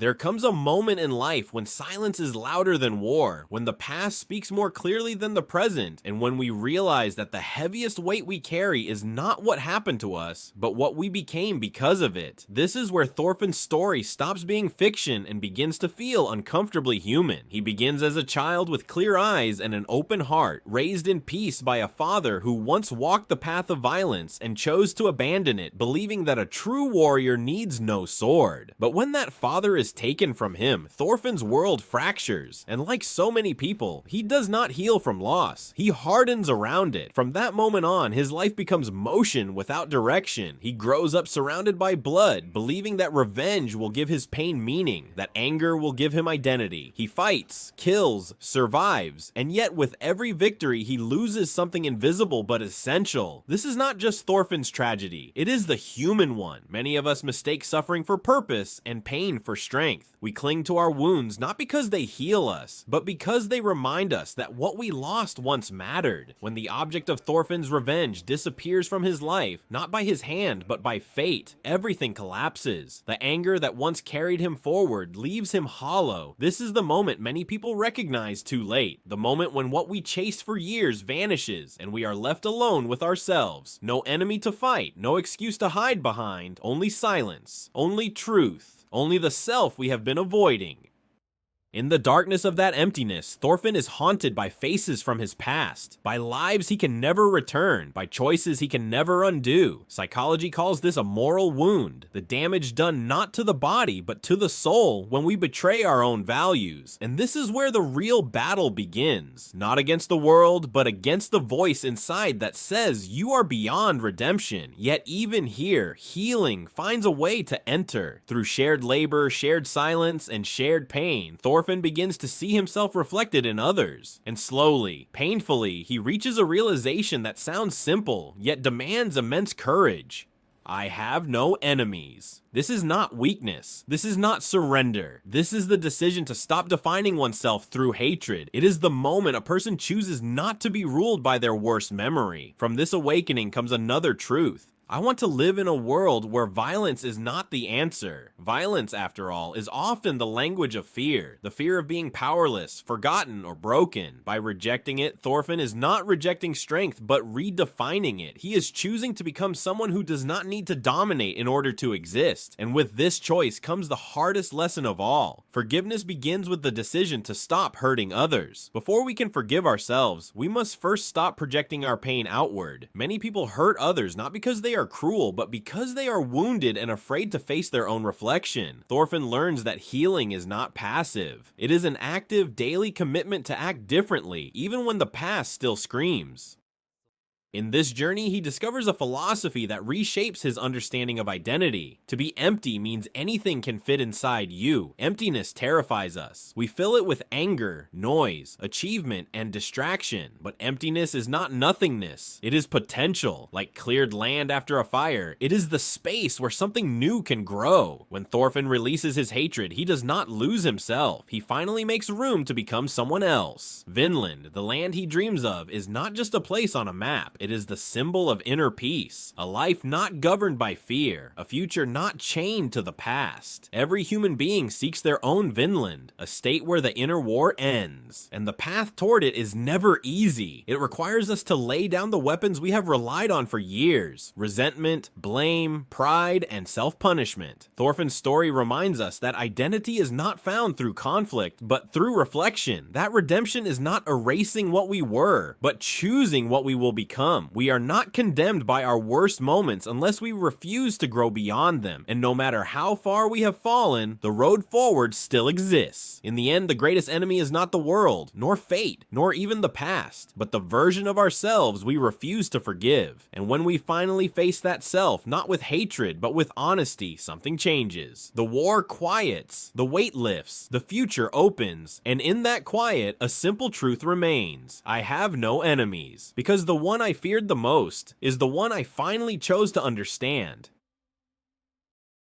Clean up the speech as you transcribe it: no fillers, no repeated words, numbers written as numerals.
There comes a moment in life when silence is louder than war, when the past speaks more clearly than the present, and when we realize that the heaviest weight we carry is not what happened to us, but what we became because of it. This is where Thorfinn's story stops being fiction and begins to feel uncomfortably human. He begins as a child with clear eyes and an open heart, raised in peace by a father who once walked the path of violence and chose to abandon it, believing that a true warrior needs no sword. But when that father is taken from him, Thorfinn's world fractures, and like so many people, he does not heal from loss. He hardens around it. From that moment on, his life becomes motion without direction. He grows up surrounded by blood, believing that revenge will give his pain meaning, that anger will give him identity. He fights, kills, survives, and yet with every victory, he loses something invisible but essential. This is not just Thorfinn's tragedy, it is the human one. Many of us mistake suffering for purpose and pain for strength. We cling to our wounds not because they heal us, but because they remind us that what we lost once mattered. When the object of Thorfinn's revenge disappears from his life, not by his hand, but by fate, everything collapses. The anger that once carried him forward leaves him hollow. This is the moment many people recognize too late. The moment when what we chased for years vanishes, and we are left alone with ourselves. No enemy to fight, no excuse to hide behind, only silence, only truth. Only the self we have been avoiding. In the darkness of that emptiness, Thorfinn is haunted by faces from his past, by lives he can never return, by choices he can never undo. Psychology calls this a moral wound, the damage done not to the body, but to the soul when we betray our own values. And this is where the real battle begins, not against the world, but against the voice inside that says you are beyond redemption. Yet even here, healing finds a way to enter. Through shared labor, shared silence, and shared pain, Thorfinn begins to see himself reflected in others. And slowly, painfully, he reaches a realization that sounds simple, yet demands immense courage. I have no enemies. This is not weakness. This is not surrender. This is the decision to stop defining oneself through hatred. It is the moment a person chooses not to be ruled by their worst memory. From this awakening comes another truth. I want to live in a world where violence is not the answer. Violence, after all, is often the language of fear, the fear of being powerless, forgotten, or broken. By rejecting it, Thorfinn is not rejecting strength, but redefining it. He is choosing to become someone who does not need to dominate in order to exist. And with this choice comes the hardest lesson of all. Forgiveness begins with the decision to stop hurting others. Before we can forgive ourselves, we must first stop projecting our pain outward. Many people hurt others not because they are cruel, but because they are wounded and afraid to face their own reflection. Thorfinn learns that healing is not passive. It is an active, daily commitment to act differently, even when the past still screams. In this journey, he discovers a philosophy that reshapes his understanding of identity. To be empty means anything can fit inside you. Emptiness terrifies us. We fill it with anger, noise, achievement, and distraction. But emptiness is not nothingness. It is potential. Like cleared land after a fire, it is the space where something new can grow. When Thorfinn releases his hatred, he does not lose himself. He finally makes room to become someone else. Vinland, the land he dreams of, is not just a place on a map. It is the symbol of inner peace, a life not governed by fear, a future not chained to the past. Every human being seeks their own Vinland, a state where the inner war ends, and the path toward it is never easy. It requires us to lay down the weapons we have relied on for years: resentment, blame, pride, and self-punishment. Thorfinn's story reminds us that identity is not found through conflict, but through reflection. That redemption is not erasing what we were, but choosing what we will become. We are not condemned by our worst moments unless we refuse to grow beyond them. And no matter how far we have fallen, the road forward still exists. In the end, the greatest enemy is not the world, nor fate, nor even the past, but the version of ourselves we refuse to forgive. And when we finally face that self, not with hatred, but with honesty, something changes. The war quiets, the weight lifts, the future opens, and in that quiet, a simple truth remains. I have no enemies, because the one I feared the most is the one I finally chose to understand.